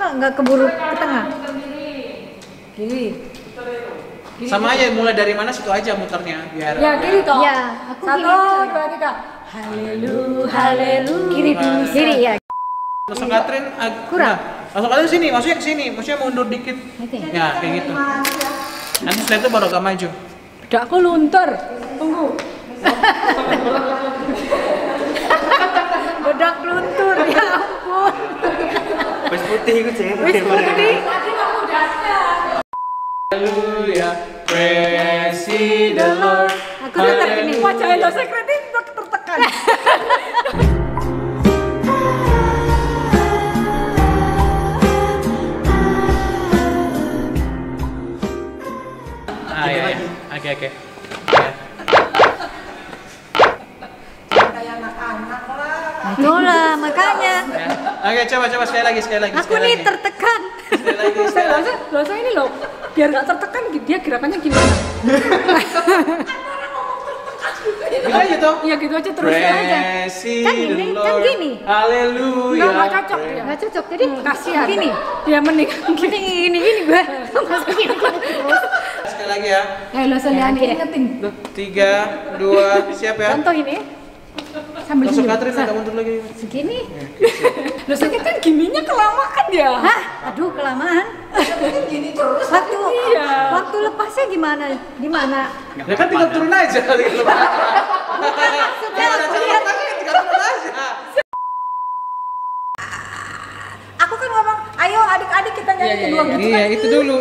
Nggak keburu ke tengah. Kiri. Sama aja, mulai dari mana situ aja muternya biar. Ya kiri toh. Ya, aku Satu, kiri. dua, tiga. Haleluya, haleluya. Kiri dulu. Kiri ya. Langsung Katrin Kurang. Langsung Katrin sini, maksudnya ke sini, maksudnya mundur dikit. Ya, kayak gitu. Nanti setelah itu baru agak maju. Bedakku luntur. Tunggu. Bedak luntur, ya ampun. Bes putih itu sih. Wis putih. Haleluya, praise ye the Lord. Aku tetap ini wajah Hello Secret ini tertekan. Iya. Oke. Itulah makanya. Oke, coba sekali lagi. Aku nih tertekan. Sekali lagi. Loh, ini loh. Biar nggak tertekan, dia gerakannya gimana? Gitu aja toh? Iya gitu aja terus aja. Kan gini. Haleluya. Nggak cocok dia. Nggak cocok, jadi Kasihan. gini. Dia mending Gini gue. Masukin terus. Sekali lagi ya. Lo seliani ingetin. 3, 2, siap ya? Contoh ini. Sambil Langsung gini. Katrin agak mundur lagi. Segini. Lo sakit kan gininya kelamaan dia. Hah? Aduh, kelamaan. Gini terus. Waktu Iya. waktu lepasnya gimana? Di mana? Ya kan tinggal turun aja kali itu. Maksudnya aku lihat. Tinggal turun aja. Aku kan ngomong, ayo adik-adik kita nyanyi kedua gitu. Iya, itu dulu.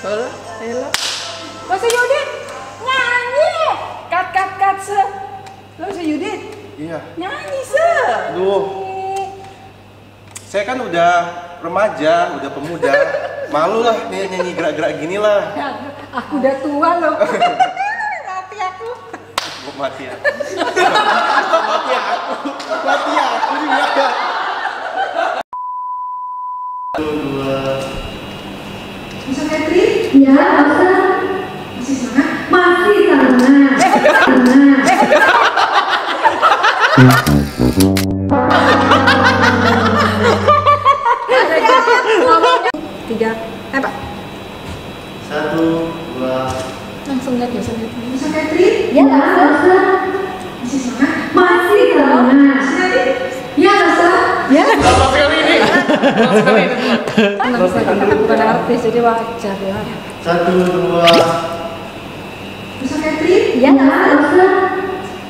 Halo. Mas Yudit, nyanyi. Kat se. Lo si Yudit, Iya. nyanyi se. Duh. Saya kan udah remaja, udah pemuda. Malu lah nyanyi gerak-gerak gini lah. Aku udah tua loh. Mati aku. Mati ya. Mati aku juga. Bisa Febri? Ya, masa Masih semangat? masih tangan. Tiga. Pak. 1, 2. Langsung lihat ya. Bisa Febri? Ya, masa Masih semangat? masih tangan. Ya, masa. Ya. Bapak kali ini. Kita kan bukan artis jadi wajar ya. 1, 2. Bisa Febri? Ya, masa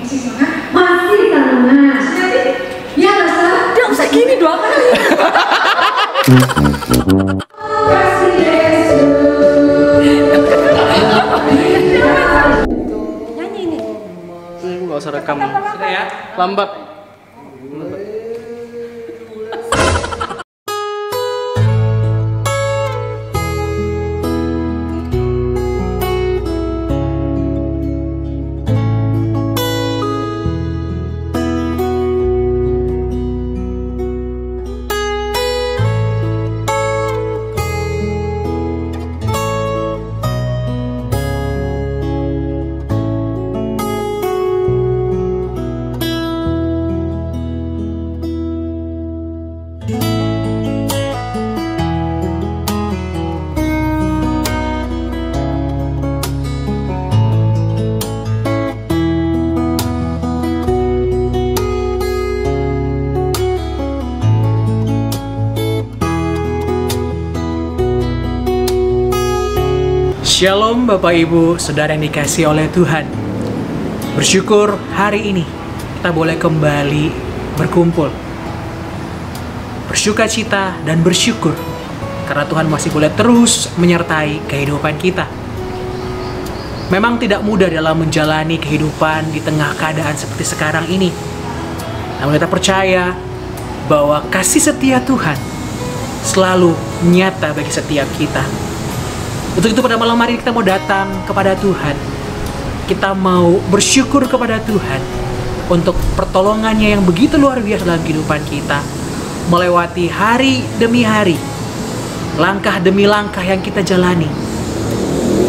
Masih semangat? masih tangan. Ya, masa. Dia usah gini 2 kali. Kasih Yesus. Nyanyi ini. Nggak usah rekam. Sudah ya? Lambat. Shalom Bapak Ibu, Saudara yang dikasihi oleh Tuhan. Bersyukur hari ini kita boleh kembali berkumpul, bersuka cita dan bersyukur karena Tuhan masih boleh terus menyertai kehidupan kita. Memang tidak mudah dalam menjalani kehidupan di tengah keadaan seperti sekarang ini. Namun kita percaya bahwa kasih setia Tuhan selalu nyata bagi setiap kita. Untuk itu pada malam hari ini kita mau datang kepada Tuhan. Kita mau bersyukur kepada Tuhan untuk pertolongannya yang begitu luar biasa dalam kehidupan kita. Melewati hari demi hari, langkah demi langkah yang kita jalani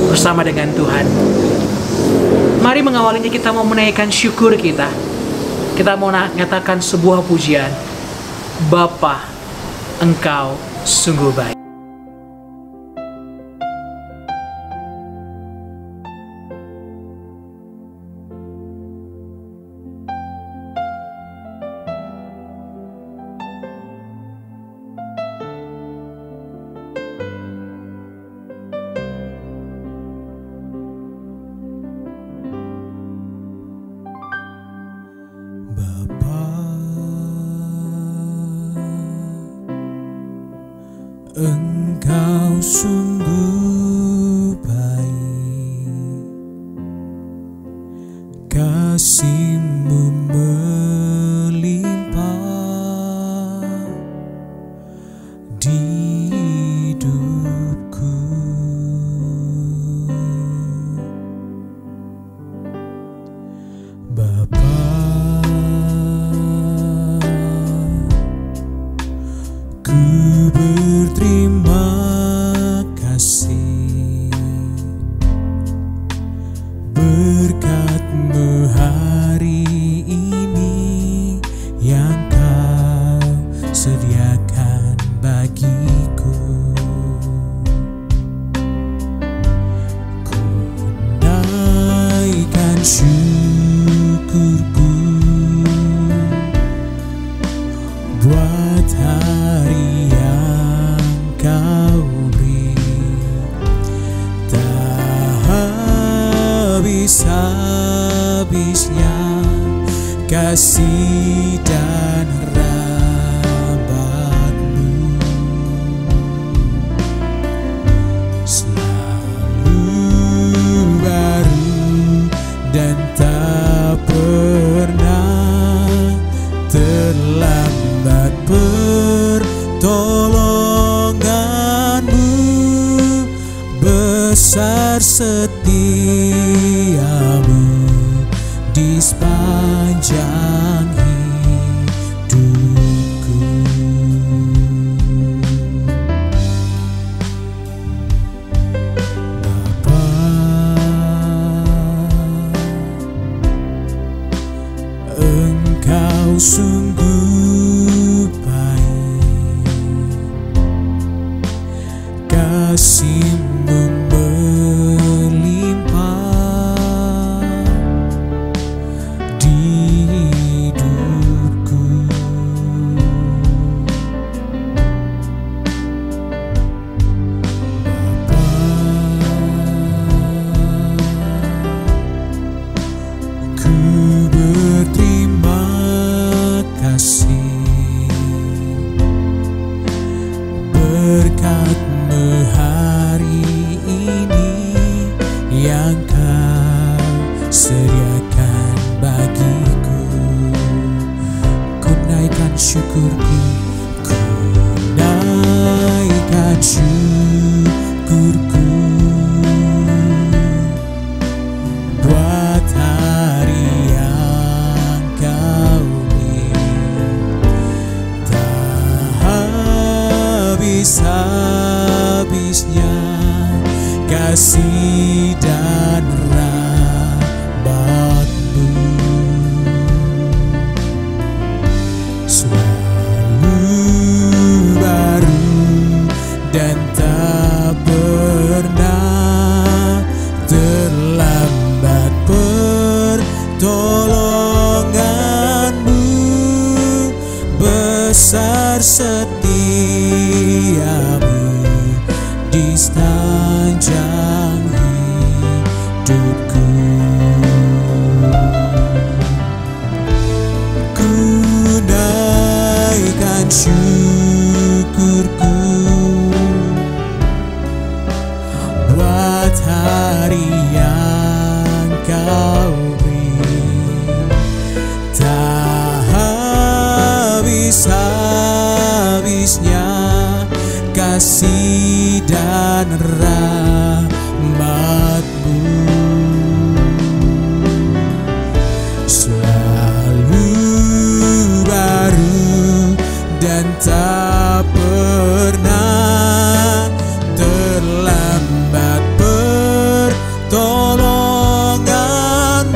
bersama dengan Tuhan. Mari mengawalinya kita mau menaikkan syukur kita. Kita mau nyatakan sebuah pujian. Bapa, Engkau sungguh baik. Engkau sungguh baik, kasih-Mu melimpah di hidupku. Bapa, ku berterima kasih berkat-Mu hari ini yang Kau sediakan bagiku. Ku naikkan syukurku buat hari yang Kau beri. Tak habis-habisnya kasih dan rahmat-Mu, selalu baru dan tak pernah terlambat. Pertolongan-Mu besar, setia-Mu di sepanjang hidupku. Bapa, Engkau sungguh baik, kasih-Mu melimpah di hidupku. Bapa, ku berterima kasih berkat-Mu hari ini yang Kau sediakan bagiku. Ku naikkan syukurku, ku naikkan syukurku buat hari yang Kau beri. Tak habis-habisnya kasih dan rahmat-Mu, selalu baru dan tak pernah terlambat. Pertolongan-Mu besar, setia-Mu di sepanjang hidupku. Ku naikkan syukurku buat hari yang Kau beri. Tak habis-habisnya kasih dan rahmat-Mu, selalu baru dan tak pernah terlambat. Pertolongan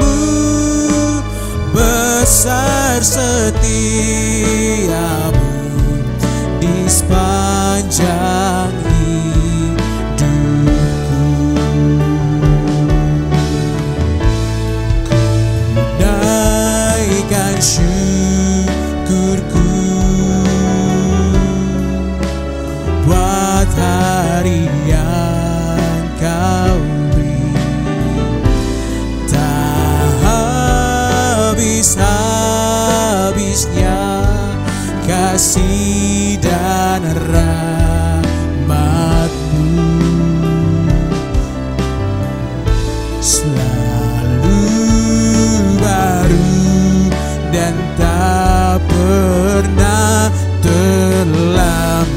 kasih dan rahmat-Mu selalu baru dan tak pernah terlambat.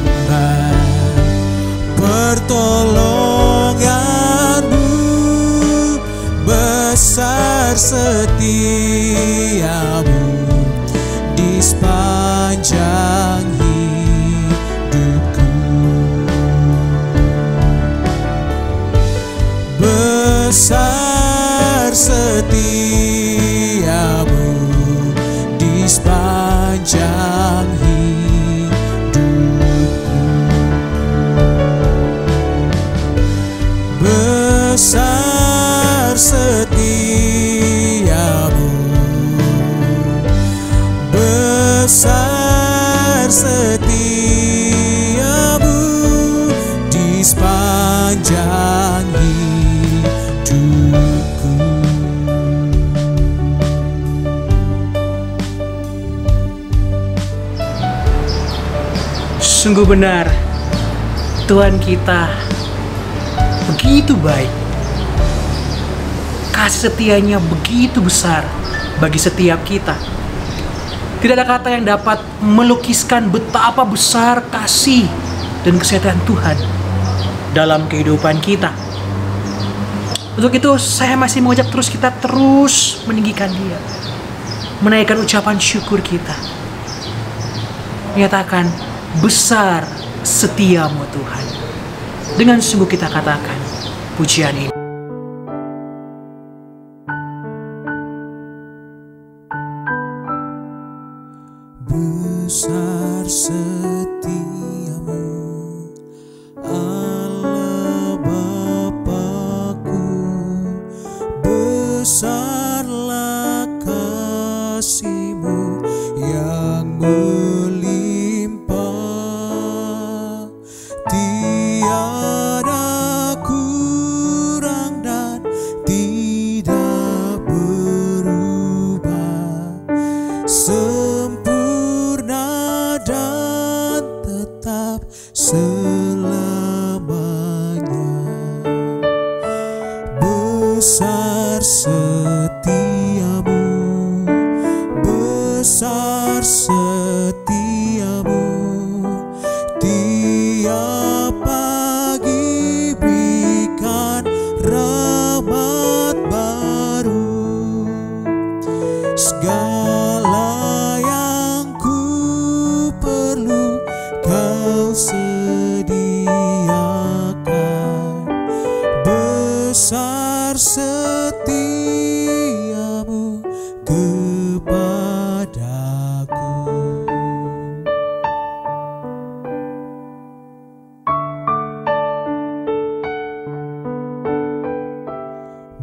Pertolongan-Mu besar, setia-Mu di sepanjang hidupku. Besar setia-Mu di sepanjang hidupku. Besar setia-Mu, besar setia-Mu di sepanjang hidupku. Sungguh benar, Tuhan kita begitu baik. Kasih setianya begitu besar bagi setiap kita. Tidak ada kata yang dapat melukiskan betapa besar kasih dan kesetiaan Tuhan dalam kehidupan kita. Untuk itu saya masih mengajak kita terus meninggikan Dia, menaikkan ucapan syukur kita, menyatakan besar setia-Mu Tuhan. Dengan sungguh kita katakan pujian ini. Besar setia-Mu, Allah Bapa-Ku, besarlah kasih-Mu yang melimpah, tiada kurang dan tidak berubah, sempurna dan tetap selamanya. Besar setia-Mu, besar setia-Mu, tiap pagi berikan rahmat baru. Segala yang ku perlu Kau sediakan. Besar setia-Mu kepadaku.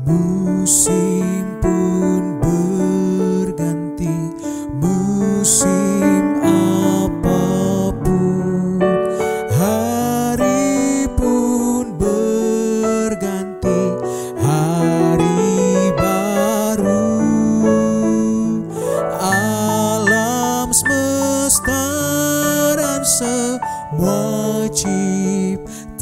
Musim pun berganti, musim apapun, hari pun berganti, hari baru. Alam semesta dan semua ciptaan-Mu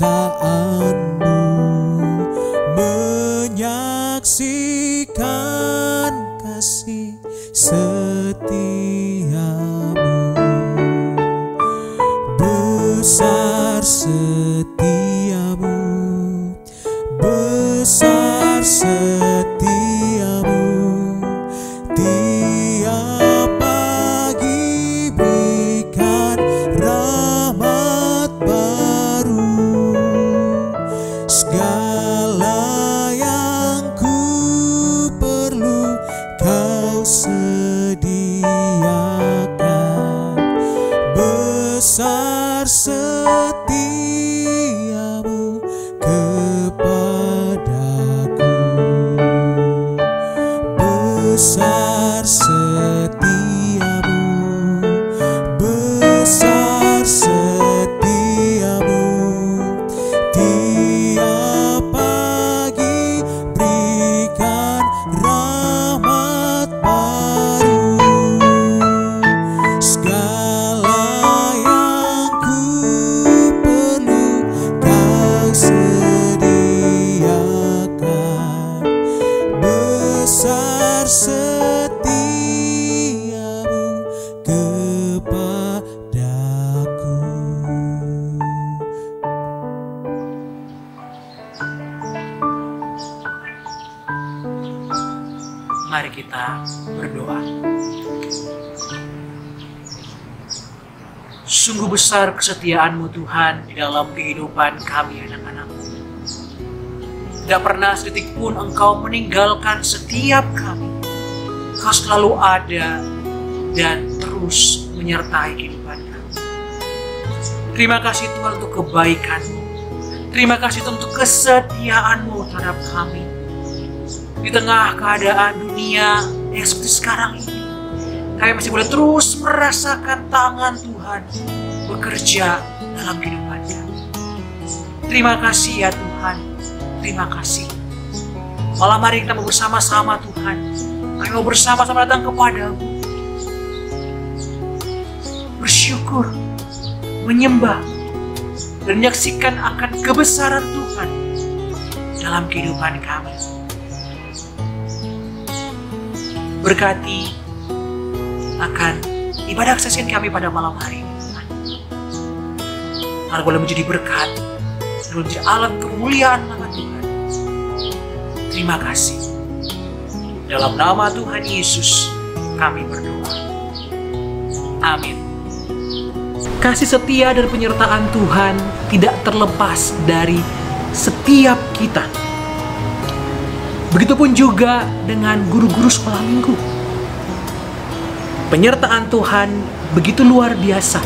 menyaksikan kasih setia-Mu. Besar setia-Mu, besar setia-Mu, tiap pagi berikan rahmat baru. Segala yang ku perlu Kau sediakan. Besar setia-Mu kepadaku. Besar setia-Mu, besar setia-Mu, tiap pagi berikan rahmat baru. Segala setiamu kepadaku. Mari kita berdoa. Sungguh besar kesetiaan-Mu Tuhan di dalam kehidupan kami anak-anak-Mu. Tidak pernah sedetik pun Engkau meninggalkan setiap kami. Engkau selalu ada dan terus menyertai kehidupan kami. Terima kasih Tuhan untuk kebaikan-Mu. Terima kasih Tuhan untuk kesetiaan-Mu terhadap kami. Di tengah keadaan dunia yang seperti sekarang ini, kami masih boleh terus merasakan tangan Tuhan bekerja dalam kehidupan kami. Terima kasih ya Tuhan. Terima kasih. Malam hari kita mau bersama-sama Tuhan. Kami mau bersama-sama datang kepadamu. Bersyukur, menyembah, dan menyaksikan akan kebesaran Tuhan dalam kehidupan kami. Berkati akan ibadah kesaksian kami pada malam hari ini Tuhan. Agar boleh menjadi berkat, dan menjadi alat kemuliaan nama Tuhan. Terima kasih. Dalam nama Tuhan Yesus kami berdoa. Amin. Kasih setia dan penyertaan Tuhan tidak terlepas dari setiap kita. Begitupun juga dengan guru-guru sekolah minggu. Penyertaan Tuhan begitu luar biasa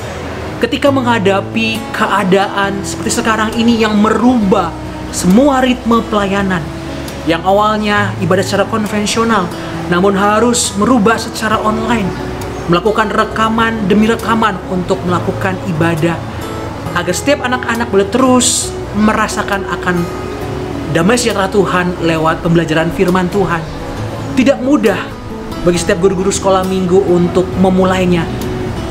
ketika menghadapi keadaan seperti sekarang ini yang merubah semua ritme pelayanan. Yang awalnya ibadah secara konvensional, namun harus merubah secara online. Melakukan rekaman demi rekaman untuk melakukan ibadah. Agar setiap anak-anak boleh terus merasakan akan damai sejahtera Tuhan lewat pembelajaran firman Tuhan. Tidak mudah bagi setiap guru-guru sekolah minggu untuk memulainya.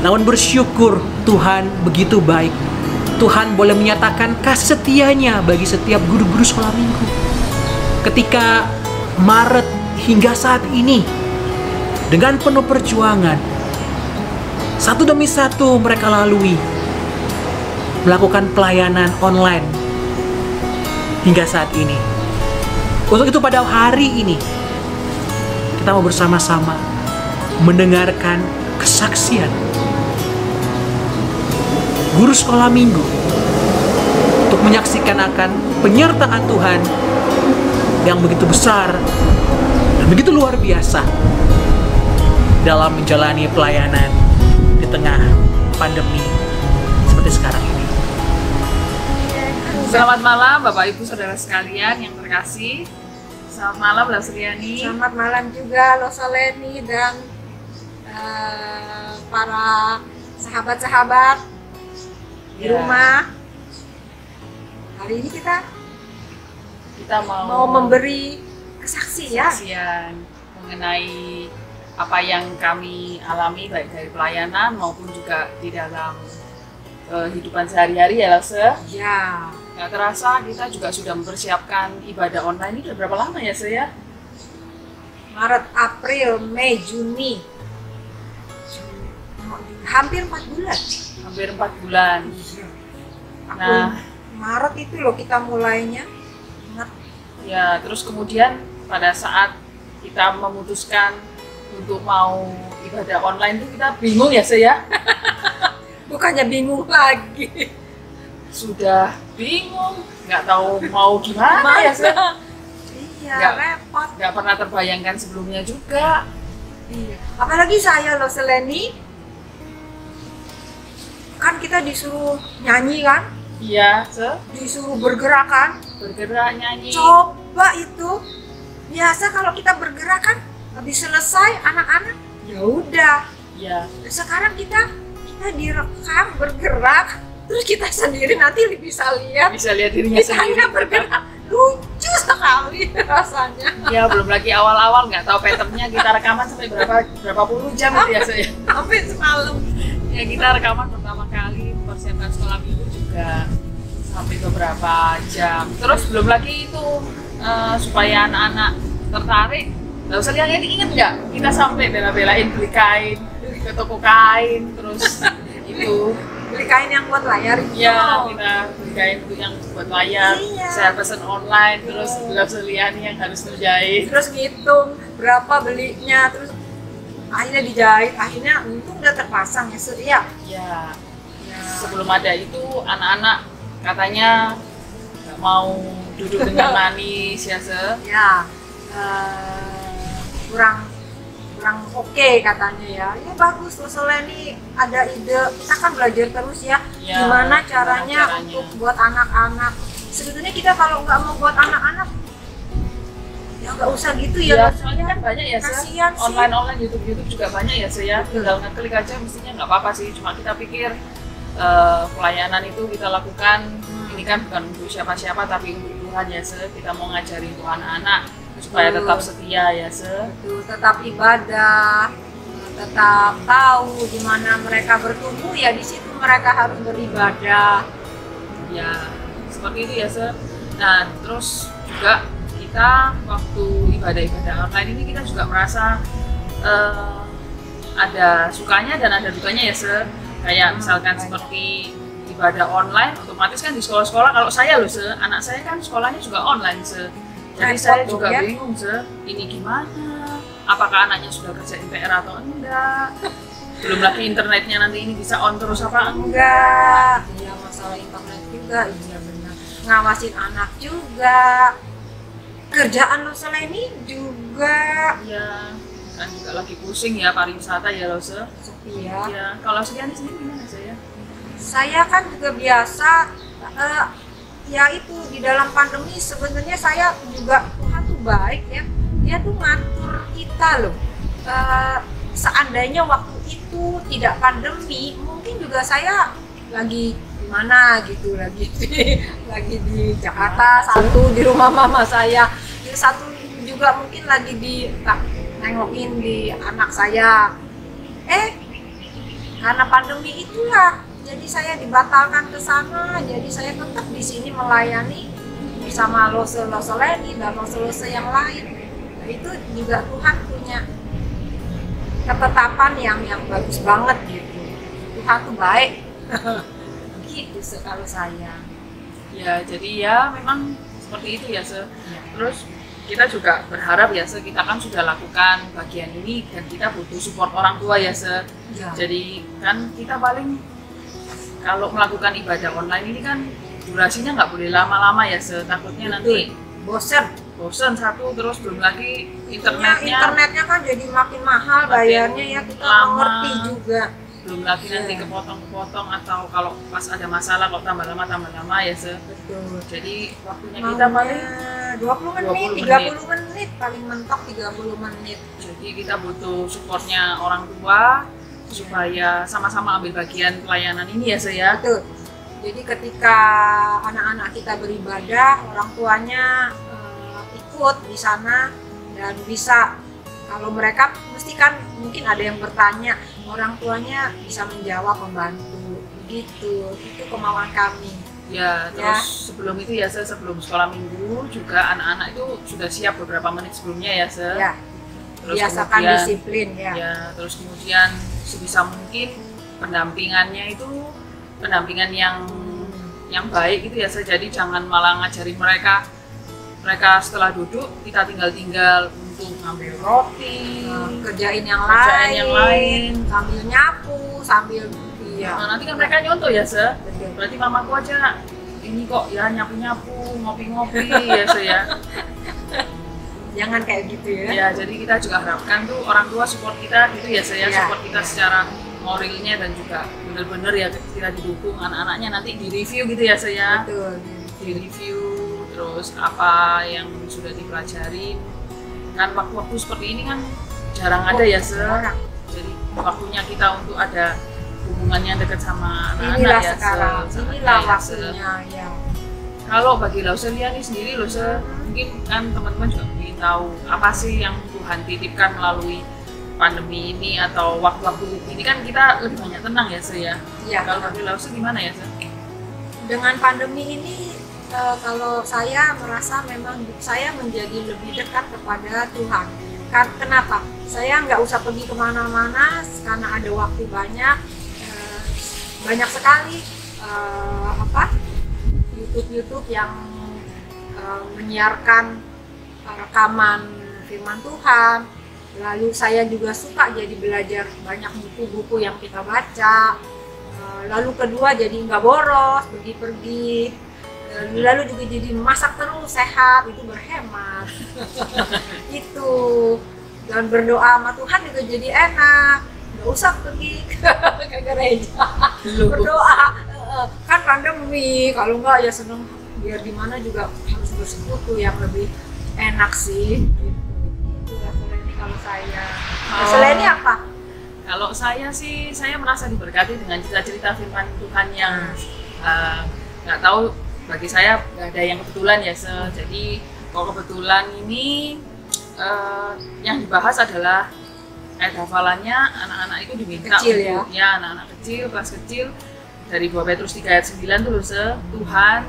Namun bersyukur Tuhan begitu baik. Tuhan boleh menyatakan kasih setianya bagi setiap guru-guru sekolah minggu. Ketika Maret hingga saat ini, dengan penuh perjuangan, satu demi satu mereka lalui melakukan pelayanan online hingga saat ini. Untuk itu pada hari ini kita mau bersama-sama mendengarkan kesaksian guru sekolah minggu untuk menyaksikan akan penyertaan Tuhan yang begitu besar dan begitu luar biasa dalam menjalani pelayanan di tengah pandemi seperti sekarang ini. Selamat malam Bapak Ibu Saudara sekalian yang terkasih. Selamat malam Mbak Suryani. Selamat malam juga Losaleni dan para sahabat-sahabat di rumah. Hari ini kita mau memberi kesaksian mengenai apa yang kami alami baik dari pelayanan maupun juga di dalam kehidupan sehari-hari ya Lase. Ya. Nggak terasa kita juga sudah mempersiapkan ibadah online ini udah berapa lama ya saya? Maret, April, Mei, Juni. Hampir 4 bulan. Hampir 4 bulan. Nah, Maret itu loh kita mulainya. Ingat. Ya, terus kemudian pada saat kita memutuskan untuk mau ibadah online itu kita bingung ya saya. Bukannya bingung lagi. Sudah bingung, nggak tahu mau gimana ya saya. Iya, repot. Nggak pernah terbayangkan sebelumnya juga. Iya. Apalagi saya loh Seleni. Kan kita disuruh nyanyi kan? Iya, disuruh bergerak kan? Bergerak nyanyi. Coba itu. Biasa kalau kita bergerak kan habis selesai anak-anak ya udah. Iya. Sekarang kita direkam bergerak, terus kita sendiri nanti bisa lihat dirinya sendiri bergerak. Lucu sekali rasanya. Ya, belum lagi awal-awal nggak tahu patternnya, kita rekaman sampai berapa puluh jam gitu ya saya. Sampai semalam. Ya, kita rekaman pertama kali persiapan sekolah minggu juga sampai beberapa jam. Terus belum lagi itu supaya anak-anak tertarik, Nggak usah lihat ini, inget nggak? Kita sampai bela-belain beli kain ke toko kain, terus itu Beli kain yang buat layar itu. ya kita beli kain untuk yang buat layar. Iya. Saya pesen online, terus nggak usah lihat yang harus menjahit. Terus ngitung berapa belinya, terus akhirnya dijahit, akhirnya untung udah terpasang ya. Iya. Ya, sebelum ada itu anak-anak katanya nggak mau duduk dengan manis ya Ya, kurang oke katanya ya. Ya bagus loh Soleni, ada ide. Kita kan belajar terus ya, Ya, gimana gimana caranya caranya. untuk buat anak-anak. Sebetulnya kita kalau nggak mau buat anak-anak, ya nggak usah gitu ya. Ya, soalnya kan banyak ya Kasihan sih. online YouTube juga banyak ya ya. Tinggal ngeklik aja mestinya nggak apa-apa sih. Cuma kita pikir pelayanan itu kita lakukan ini kan bukan untuk siapa-siapa tapi untuk Tuhan ya kita mau ngajarin untuk anak-anak supaya tetap setia ya Betul, tetap ibadah, tetap tahu di mana mereka bertumbuh ya di situ mereka harus beribadah. ya seperti itu ya Nah terus juga kita waktu ibadah-ibadah online ini kita juga merasa ada sukanya dan ada dukanya ya kayak misalkan seperti ibadah online otomatis kan di sekolah-sekolah kalau saya loh anak saya kan sekolahnya juga online jadi Repot saya dong, juga ya. bingung ini gimana apakah anaknya sudah kerjain PR atau enggak belum lagi internetnya nanti ini bisa on terus apa Enggak, ya masalah internet juga, iya benar. Ngawasin anak juga, kerjaan lo ini juga. ya kan juga lagi pusing ya pariwisata ya loh Sepi ya. ya kalau Suliani sendiri gimana Saya kan juga biasa, ya itu di dalam pandemi sebenarnya saya juga Tuhan tuh baik ya. Dia tuh ngatur kita loh. Seandainya waktu itu tidak pandemi, mungkin juga saya lagi di mana gitu, lagi di Jakarta, satu di rumah mama saya, satu juga mungkin lagi nengokin di anak saya. Karena pandemi itulah, jadi saya dibatalkan ke sana, jadi saya tetap di sini melayani bersama Leni dan lose yang lain. Nah, itu juga Tuhan punya ketetapan yang bagus banget gitu. Tuhan tuh baik. Gitu kalau saya. ya jadi ya memang seperti itu ya terus kita juga berharap ya kita kan sudah lakukan bagian ini dan kita butuh support orang tua ya Ya. jadi kan kita paling kalau melakukan ibadah online ini kan durasinya nggak boleh lama-lama ya takutnya nanti bosen satu terus belum lagi Internetnya kan jadi makin mahal Makin bayarnya ya, kita lama. mengerti juga. belum lagi nanti kepotong-kepotong atau kalau pas ada masalah kok tambah lama ya Betul. jadi waktunya kita paling 20 menit, 20 30 menit, paling mentok 30 menit. jadi kita butuh supportnya orang tua supaya sama-sama ambil bagian pelayanan ini ya Betul. Jadi ketika anak-anak kita beribadah, orang tuanya ikut di sana dan bisa, kalau mereka mesti kan mungkin ada yang bertanya, orang tuanya bisa menjawab, membantu, begitu. Itu kemauan kami. ya terus sebelum itu ya sebelum sekolah minggu juga anak-anak itu sudah siap beberapa menit sebelumnya ya Ya, terus biasakan kemudian disiplin ya. ya terus kemudian sebisa mungkin pendampingannya itu pendampingan yang baik gitu ya jadi jangan malah ngajari mereka setelah duduk kita tinggal untuk ngambil roti Kerjain yang kerjain yang lain sambil nyapu, sambil nah, nanti kan mereka nyontoh ya Betul. berarti mamaku aja ini kok ya nyapu-nyapu ngopi-ngopi ya Jangan kayak gitu ya. ya jadi kita juga harapkan tuh orang tua support kita gitu ya Iya. support kita secara moralnya dan juga benar-benar ya kita didukung anak-anaknya nanti di review gitu ya Betul. di review terus apa yang sudah dipelajari kan waktu-waktu seperti ini kan jarang ada ya Jarang. jadi waktunya kita untuk ada hubungan yang dekat sama anak-anak Inilah ya sekarang, sangat inilah ya, waktunya ya. kalau bagi Lauseliani sendiri mungkin kan teman-teman juga ingin tahu apa sih yang Tuhan titipkan melalui pandemi ini atau waktu-waktu ini kan kita lebih banyak tenang ya Iya. kalau bagi Lausi gimana ya Dengan pandemi ini kalau saya merasa memang saya menjadi lebih dekat kepada Tuhan Kenapa? Saya nggak usah pergi kemana-mana karena ada waktu banyak. Banyak sekali YouTube yang menyiarkan rekaman firman Tuhan. Lalu saya juga suka jadi belajar banyak buku-buku yang kita baca. Lalu kedua jadi nggak boros, pergi-pergi. Lalu juga jadi masak terus, sehat, itu berhemat. Itu. Dan berdoa sama Tuhan juga jadi enak. Nggak usah pergi ke gereja. Berdoa. Kan pandemi, kalau nggak ya seneng biar di mana juga harus bersekutu yang lebih enak sih. Itu level ini kalau saya. Seleni apa? Kalau saya sih, saya merasa diberkati dengan cerita-cerita firman Tuhan yang nggak tahu, bagi saya nggak ada yang kebetulan ya. Jadi kalau kebetulan ini yang dibahas adalah ayat hafalannya anak-anak itu diminta Kecil, untuk ya anak-anak kecil, kelas kecil, dari 2 Petrus 3 ayat 9 tuh Tuhan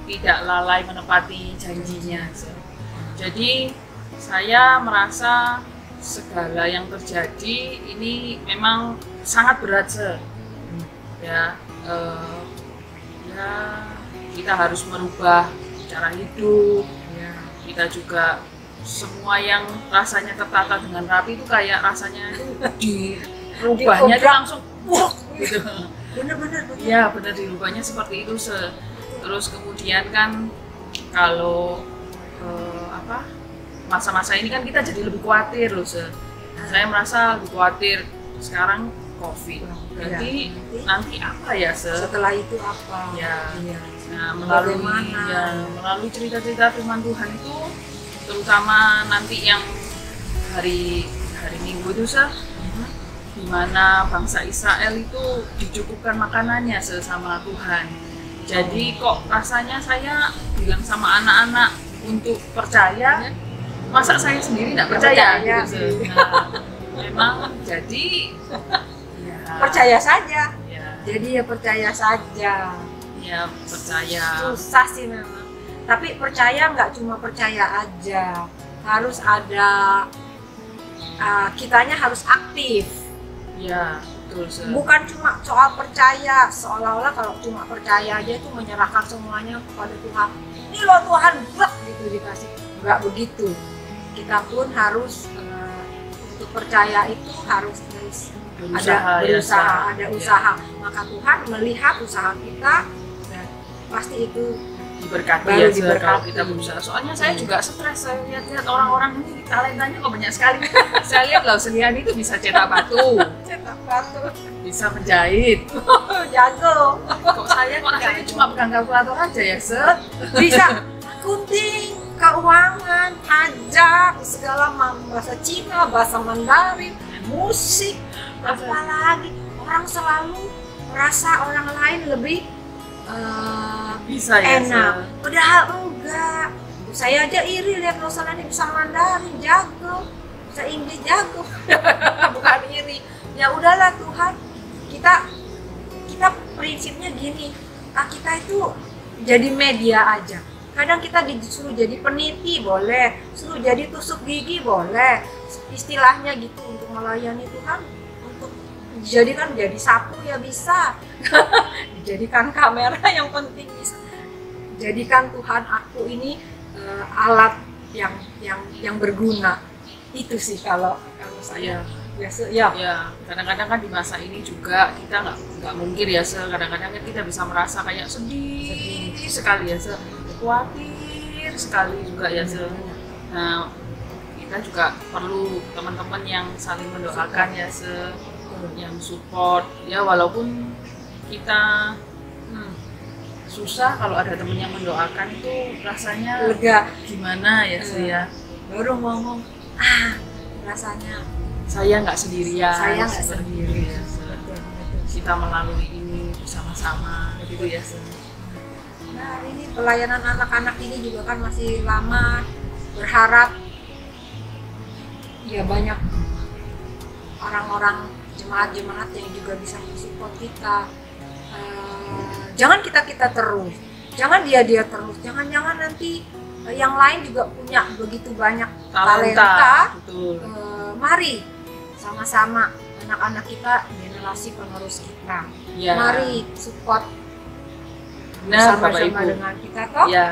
tidak lalai menepati janjinya. Jadi saya merasa segala yang terjadi ini memang sangat berat ya, ya kita harus merubah cara hidup ya. Kita juga semua yang rasanya tertata dengan rapi itu kayak rasanya itu dirubahnya itu langsung gitu. Bener. Ya benar, dirubahnya seperti itu. Terus kemudian kan kalau masa-masa ini kan kita jadi lebih khawatir loh. Saya merasa lebih khawatir sekarang COVID. Jadi nanti apa ya setelah itu apa? Ya. Iya. Nah, melalui cerita-cerita firman Tuhan itu, terutama nanti yang hari Minggu itu di mana bangsa Israel itu dicukupkan makanannya sama Tuhan. Jadi kok rasanya saya bilang sama anak-anak untuk percaya, masa saya sendiri tidak percaya gitu. Nah, memang jadi ya, percaya saja. Ya, Jadi ya percaya saja. ya percaya. Susah sih memang. Tapi percaya nggak cuma percaya aja, harus ada kitanya harus aktif. Ya, betul. Bukan cuma soal percaya, seolah-olah kalau cuma percaya aja itu menyerahkan semuanya kepada Tuhan. Ini loh Tuhan, blak gitu dikasih. Nggak begitu. Kita pun harus untuk percaya itu harus ada berusaha, ada usaha. Maka Tuhan melihat usaha kita dan pasti itu diberkati baru ya diberkati. kalau kita berusaha. Soalnya saya juga stres, saya lihat orang-orang ini talentanya kok banyak sekali. Saya lihat loh, Seliani itu bisa cetak batu, bisa menjahit. Jago. Kok saya cuma pegang kalkulator aja ya, Bisa akunting, keuangan, pajak, segala bahasa Cina, bahasa Mandarin, musik, apalagi orang selalu merasa orang lain lebih bisa ya, enak. Padahal enggak. Saya aja iri lihat Rosalani bisa Mandarin, jago, bisa Inggris jago. Bukan iri. Ya udahlah Tuhan, kita prinsipnya gini. Kita itu jadi media aja. Kadang kita disuruh jadi peniti boleh, suruh jadi tusuk gigi boleh, istilahnya gitu untuk melayani Tuhan, untuk dijadikan jadi sapu ya bisa, dijadikan kamera yang penting bisa, jadikan Tuhan aku ini alat yang berguna. Itu sih kalau saya biasa ya. Ya, kadang-kadang kan di masa ini juga kita nggak mungkin ya, kadang-kadang kita bisa merasa kayak sedih sekali ya, khawatir sekali juga ya. Nah, kita juga perlu teman-teman yang saling mendoakan ya, yang support ya, walaupun kita susah, kalau ada temen yang mendoakan itu rasanya lega. Gimana ya saya Baru ngomong rasanya saya nggak sendirian, saya nggak seperti sendiri. itu ya. Kita melalui ini bersama-sama gitu ya. Nah ini pelayanan anak-anak ini juga kan masih lama, berharap ya banyak orang-orang jemaat-jemaat yang juga bisa mensupport kita. Jangan kita terus, jangan dia terus, jangan nanti yang lain juga punya begitu banyak Talenta, talenta. betul. Mari sama-sama anak-anak kita, generasi penerus kita. Ya. Mari support Benar, Bapak bersama-sama Ibu. dengan kita toh. Ya,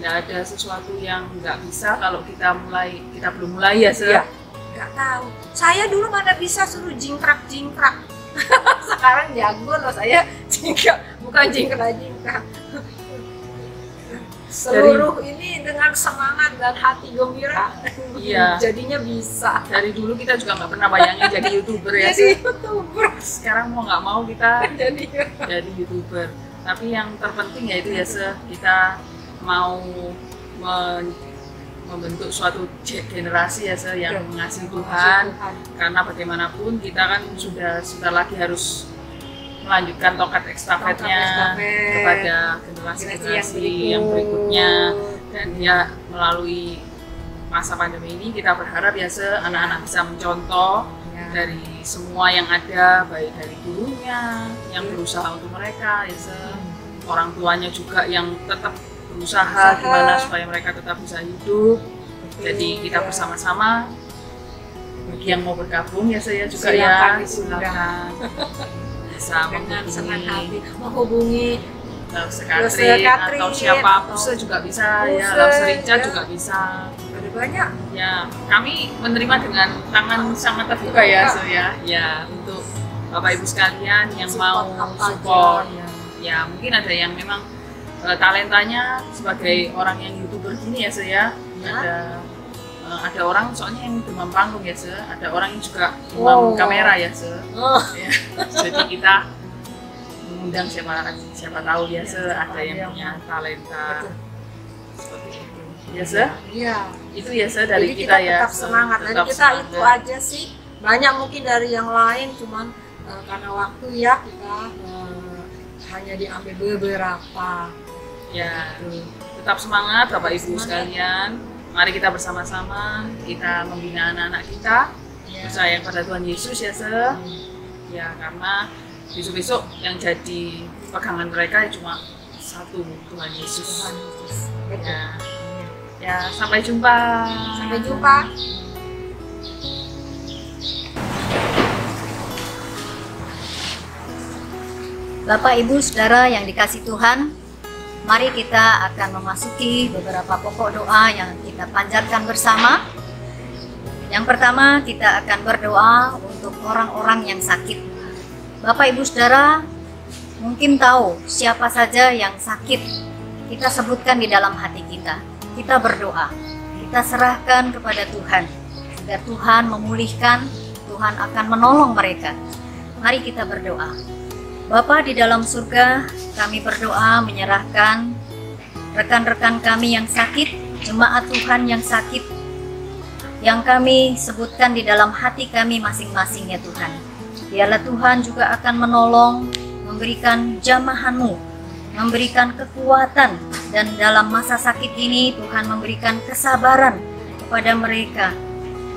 nggak ada sesuatu yang nggak bisa kalau kita belum mulai ya, Iya. Nggak tahu. Saya dulu mana bisa suruh jingkrak-jingkrak. Sekarang jago loh saya jingkrak, bukan jingkrak-jingkrak. Seluruh ini dengan semangat dan hati gembira, Iya. jadinya bisa. Dari dulu kita juga nggak pernah bayangin jadi YouTuber ya. Jadi YouTuber. Sekarang mau nggak mau kita Jadi YouTuber. Tapi yang terpenting yaitu ya kita mau membentuk suatu generasi ya yang mengasihi Tuhan. Karena bagaimanapun kita kan sudah sebentar lagi harus melanjutkan tongkat estafetnya kepada generasi-generasi yang berikutnya. Dan ya melalui masa pandemi ini kita berharap ya anak-anak bisa mencontoh dari semua yang ada, baik dari gurunya yang berusaha untuk mereka ya orang tuanya juga yang tetap berusaha gimana supaya mereka tetap bisa hidup. Jadi kita bersama-sama, bagi yang mau bergabung ya saya juga silakan bisa dengan senang menghubungi hati menghubungi Sekatrin atau siapapun juga bisa ya, Labserica juga bisa. ada banyak Ya, kami menerima dengan tangan sangat terbuka ya, ya untuk Bapak Ibu sekalian yang mau support. Ya, mungkin ada yang memang talentanya sebagai orang yang YouTuber gini ya, ada orang soalnya yang demam panggung ya, ada orang yang juga demam kamera ya, ya. Jadi kita mengundang siapa tahu ya, ada yang punya talenta seperti itu. Ya, Iya. itu ya dari Jadi kita ya. tetap semangat. Dari tetap kita semangat. itu aja sih. Banyak mungkin dari yang lain, cuman karena waktu ya kita hanya diambil beberapa. Ya, tetap semangat Bapak Ibu sekalian. Mari kita bersama-sama kita membina anak-anak kita percaya pada Tuhan Yesus ya, ya karena besok-besok yang jadi pegangan mereka cuma satu, Tuhan Yesus. Ya, sampai jumpa. Sampai jumpa. Bapak, Ibu, Saudara yang dikasihi Tuhan, mari kita akan memasuki beberapa pokok doa yang kita panjatkan bersama. Yang pertama, kita akan berdoa untuk orang-orang yang sakit. Bapak, Ibu, Saudara, mungkin tahu siapa saja yang sakit. Kita sebutkan di dalam hati kita. Kita berdoa. Kita serahkan kepada Tuhan. Agar Tuhan memulihkan, Tuhan akan menolong mereka. Mari kita berdoa. Bapa di dalam surga, kami berdoa menyerahkan rekan-rekan kami yang sakit, jemaat Tuhan yang sakit, yang kami sebutkan di dalam hati kami masing-masing ya Tuhan. Biarlah Tuhan juga akan menolong, memberikan jamahan-Mu, memberikan kekuatan, dan dalam masa sakit ini Tuhan memberikan kesabaran kepada mereka.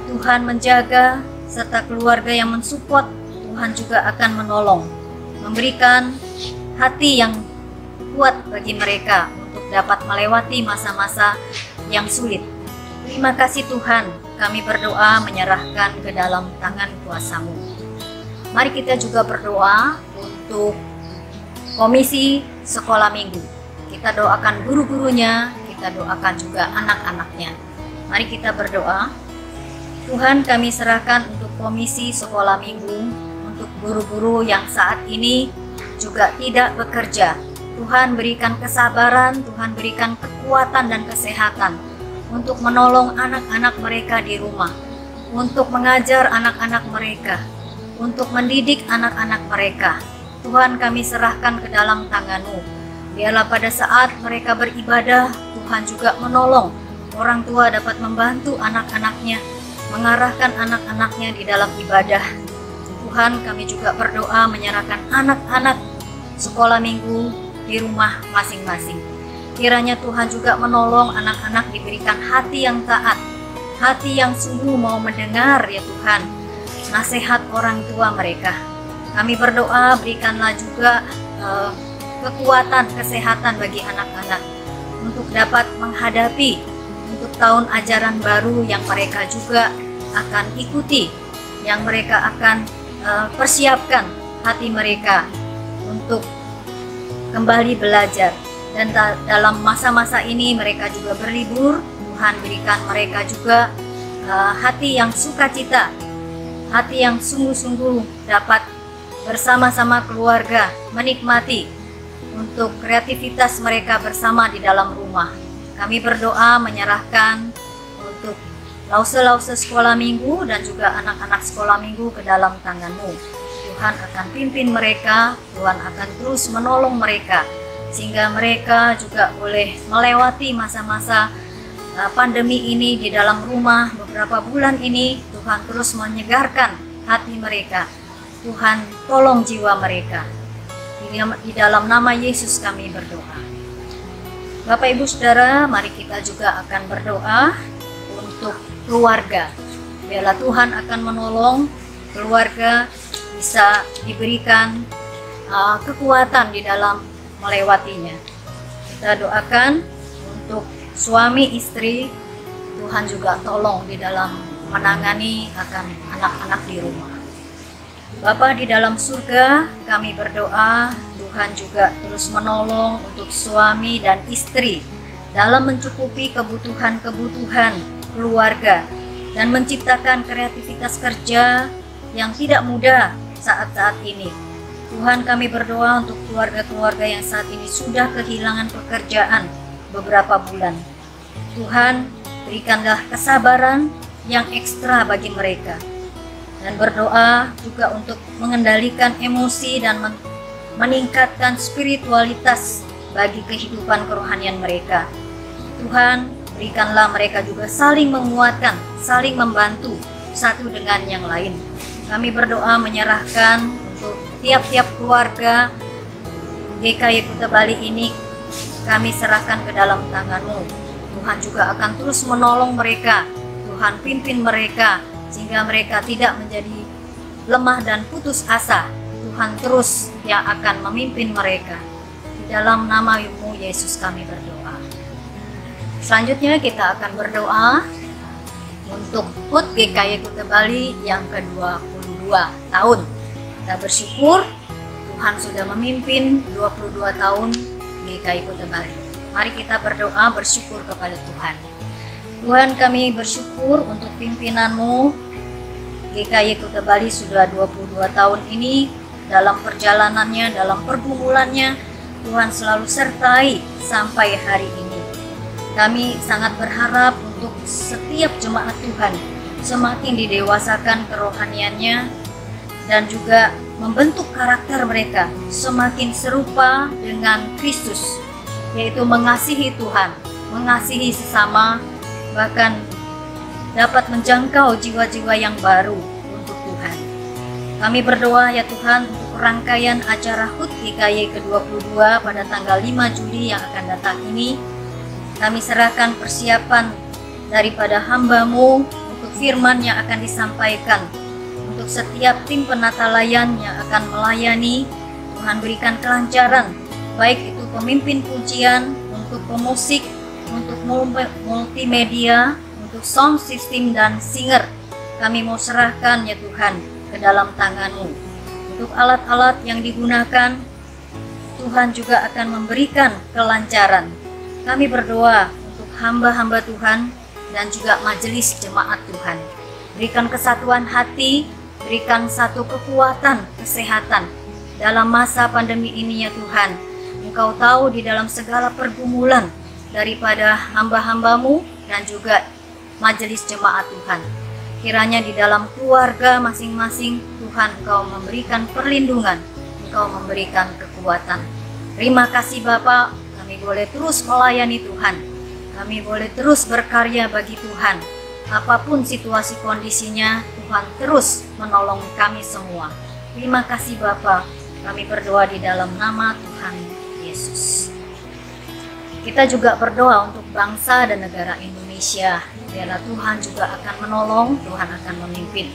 Tuhan menjaga serta keluarga yang mensupport, Tuhan juga akan menolong, memberikan hati yang kuat bagi mereka untuk dapat melewati masa-masa yang sulit. Terima kasih Tuhan, kami berdoa menyerahkan ke dalam tangan kuasa-Mu. Mari kita juga berdoa untuk komisi sekolah minggu. Kita doakan guru-gurunya, kita doakan juga anak-anaknya. Mari kita berdoa. Tuhan, kami serahkan untuk komisi sekolah minggu, untuk guru-guru yang saat ini juga tidak bekerja. Tuhan berikan kesabaran, Tuhan berikan kekuatan dan kesehatan untuk menolong anak-anak mereka di rumah, untuk mengajar anak-anak mereka, untuk mendidik anak-anak mereka. Tuhan, kami serahkan ke dalam tangan-Mu. Biarlah pada saat mereka beribadah, Tuhan juga menolong. Orang tua dapat membantu anak-anaknya, mengarahkan anak-anaknya di dalam ibadah. Tuhan, kami juga berdoa menyerahkan anak-anak sekolah minggu di rumah masing-masing. Kiranya Tuhan juga menolong anak-anak diberikan hati yang taat, hati yang sungguh mau mendengar ya Tuhan, nasihat orang tua mereka. Kami berdoa berikanlah juga kekuatan, kesehatan bagi anak-anak. untuk dapat menghadapi untuk tahun ajaran baru yang mereka juga akan ikuti, yang mereka akan persiapkan hati mereka untuk kembali belajar. Dan dalam masa-masa ini mereka juga berlibur. Tuhan berikan mereka juga hati yang sukacita, hati yang sungguh-sungguh dapat bersama-sama keluarga menikmati untuk kreativitas mereka bersama di dalam rumah. Kami berdoa menyerahkan untuk lause-lause sekolah minggu dan juga anak-anak sekolah minggu ke dalam tangan-Mu. Tuhan akan pimpin mereka, Tuhan akan terus menolong mereka, sehingga mereka juga boleh melewati masa-masa pandemi ini di dalam rumah. Beberapa bulan ini Tuhan terus menyegarkan hati mereka. Tuhan tolong jiwa mereka. Di dalam nama Yesus kami berdoa. Bapak Ibu Saudara, mari kita juga akan berdoa untuk keluarga. Biarlah Tuhan akan menolong keluarga bisa diberikan kekuatan di dalam melewatinya. Kita doakan untuk suami istri, Tuhan juga tolong di dalam menangani akan anak-anak di rumah. Bapa di dalam surga, kami berdoa Tuhan juga terus menolong untuk suami dan istri dalam mencukupi kebutuhan-kebutuhan keluarga dan menciptakan kreativitas kerja yang tidak mudah saat-saat ini. Tuhan, kami berdoa untuk keluarga-keluarga yang saat ini sudah kehilangan pekerjaan beberapa bulan. Tuhan, berikanlah kesabaran yang ekstra bagi mereka. Dan berdoa juga untuk mengendalikan emosi dan meningkatkan spiritualitas bagi kehidupan kerohanian mereka. Tuhan, berikanlah mereka juga saling menguatkan, saling membantu satu dengan yang lain. Kami berdoa menyerahkan untuk tiap-tiap keluarga GKI Kuta Bali ini, kami serahkan ke dalam tangan-Mu. Tuhan juga akan terus menolong mereka. Tuhan pimpin mereka sehingga mereka tidak menjadi lemah dan putus asa. Tuhan terus yang akan memimpin mereka. Di dalam nama-Mu Yesus kami berdoa. Selanjutnya kita akan berdoa untuk HUT GKI Kuta Bali yang ke-22 tahun. Kita bersyukur Tuhan sudah memimpin 22 tahun GKI Kuta Bali. Mari kita berdoa bersyukur kepada Tuhan. Tuhan, kami bersyukur untuk pimpinan-Mu. GKI Kuta Bali sudah 22 tahun ini dalam perjalanannya, dalam pergumulannya, Tuhan selalu sertai sampai hari ini. Kami sangat berharap untuk setiap jemaat Tuhan semakin didewasakan kerohaniannya dan juga membentuk karakter mereka semakin serupa dengan Kristus, yaitu mengasihi Tuhan, mengasihi sesama, bahkan dapat menjangkau jiwa-jiwa yang baru untuk Tuhan. Kami berdoa ya Tuhan untuk rangkaian acara HUT GKI ke-22 pada tanggal 5 Juli yang akan datang ini. Kami serahkan persiapan daripada hamba-Mu untuk firman yang akan disampaikan, untuk setiap tim penata layan yang akan melayani. Tuhan berikan kelancaran, baik itu pemimpin pujian, untuk pemusik, untuk multimedia, untuk sound system dan singer. Kami mau serahkan ya Tuhan ke dalam tangan-Mu. Untuk alat-alat yang digunakan, Tuhan juga akan memberikan kelancaran. Kami berdoa untuk hamba-hamba Tuhan dan juga majelis jemaat Tuhan. Berikan kesatuan hati, berikan satu kekuatan, kesehatan dalam masa pandemi ini ya Tuhan. Engkau tahu di dalam segala pergumulan daripada hamba-hamba-Mu dan juga majelis jemaat Tuhan. Kiranya di dalam keluarga masing-masing Tuhan Engkau memberikan perlindungan, Engkau memberikan kekuatan. Terima kasih Bapa, kami boleh terus melayani Tuhan. Kami boleh terus berkarya bagi Tuhan. Apapun situasi kondisinya, Tuhan terus menolong kami semua. Terima kasih Bapa, kami berdoa di dalam nama Tuhan Yesus. Kita juga berdoa untuk bangsa dan negara Indonesia. Biarlah Tuhan juga akan menolong, Tuhan akan memimpin.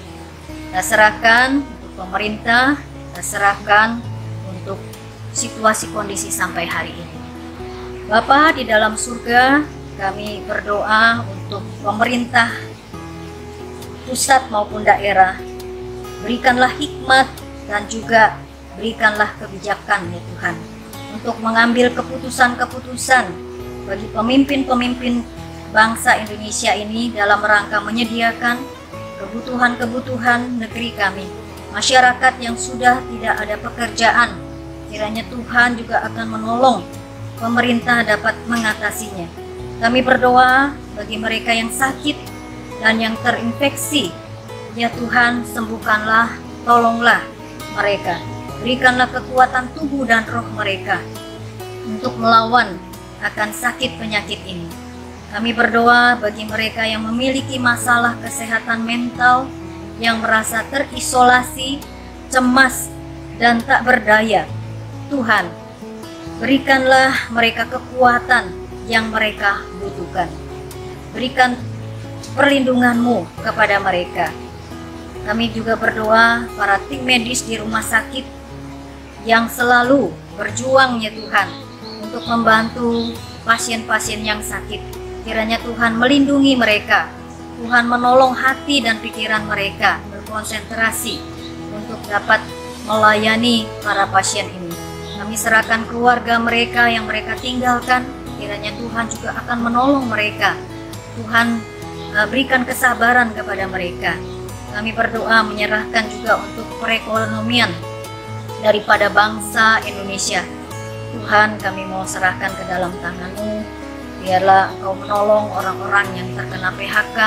Kita serahkan untuk pemerintah, kita serahkan untuk situasi kondisi sampai hari ini. Bapa di dalam surga, kami berdoa untuk pemerintah pusat maupun daerah. Berikanlah hikmat dan juga berikanlah kebijakan ya Tuhan, untuk mengambil keputusan-keputusan bagi pemimpin-pemimpin bangsa Indonesia ini dalam rangka menyediakan kebutuhan-kebutuhan negeri kami. Masyarakat yang sudah tidak ada pekerjaan, kiranya Tuhan juga akan menolong pemerintah dapat mengatasinya. Kami berdoa bagi mereka yang sakit dan yang terinfeksi. Ya Tuhan, sembuhkanlah, tolonglah mereka. Berikanlah kekuatan tubuh dan roh mereka untuk melawan akan sakit penyakit ini. Kami berdoa bagi mereka yang memiliki masalah kesehatan mental, yang merasa terisolasi, cemas, dan tak berdaya. Tuhan, berikanlah mereka kekuatan yang mereka butuhkan. Berikan perlindungan-Mu kepada mereka. Kami juga berdoa para tim medis di rumah sakit yang selalu berjuang ya Tuhan untuk membantu pasien-pasien yang sakit. Kiranya Tuhan melindungi mereka. Tuhan menolong hati dan pikiran mereka berkonsentrasi untuk dapat melayani para pasien ini. Kami serahkan keluarga mereka yang mereka tinggalkan. Kiranya Tuhan juga akan menolong mereka. Tuhan berikan kesabaran kepada mereka. Kami berdoa menyerahkan juga untuk perekonomian daripada bangsa Indonesia. Tuhan, kami mau serahkan ke dalam tangan-Mu. Biarlah Engkau menolong orang-orang yang terkena PHK,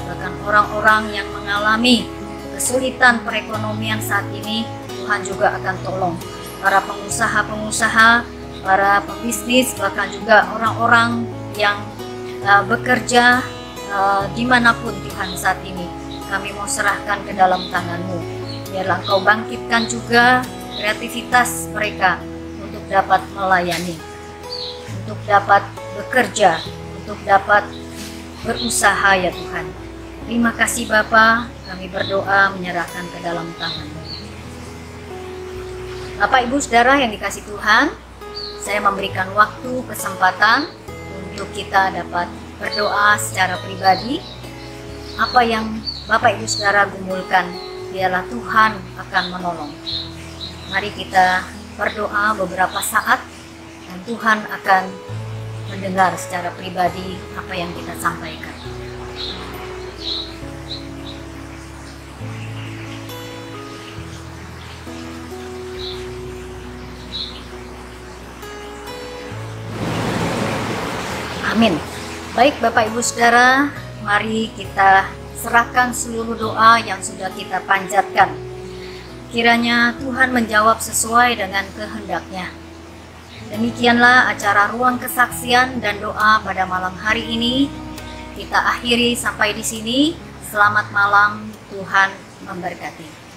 bahkan orang-orang yang mengalami kesulitan perekonomian saat ini. Tuhan juga akan tolong para pengusaha-pengusaha, para pembisnis, bahkan juga orang-orang yang bekerja dimanapun Tuhan saat ini. Kami mau serahkan ke dalam tangan-Mu. Biarlah Engkau bangkitkan juga kreativitas mereka untuk dapat melayani, untuk dapat bekerja, untuk dapat berusaha ya Tuhan. Terima kasih Bapa, kami berdoa menyerahkan ke dalam tangan-Mu. Bapak Ibu Saudara yang dikasihi Tuhan, saya memberikan waktu kesempatan untuk kita dapat berdoa secara pribadi. Apa yang Bapak Ibu Saudara gumulkan, biarlah Tuhan akan menolong. Mari kita berdoa beberapa saat dan Tuhan akan mendengar secara pribadi apa yang kita sampaikan. Amin. Baik Bapak Ibu Saudara, mari kita serahkan seluruh doa yang sudah kita panjatkan. Kiranya Tuhan menjawab sesuai dengan kehendak-Nya. Demikianlah acara Ruang Kesaksian dan Doa pada malam hari ini. Kita akhiri sampai di sini. Selamat malam, Tuhan memberkati.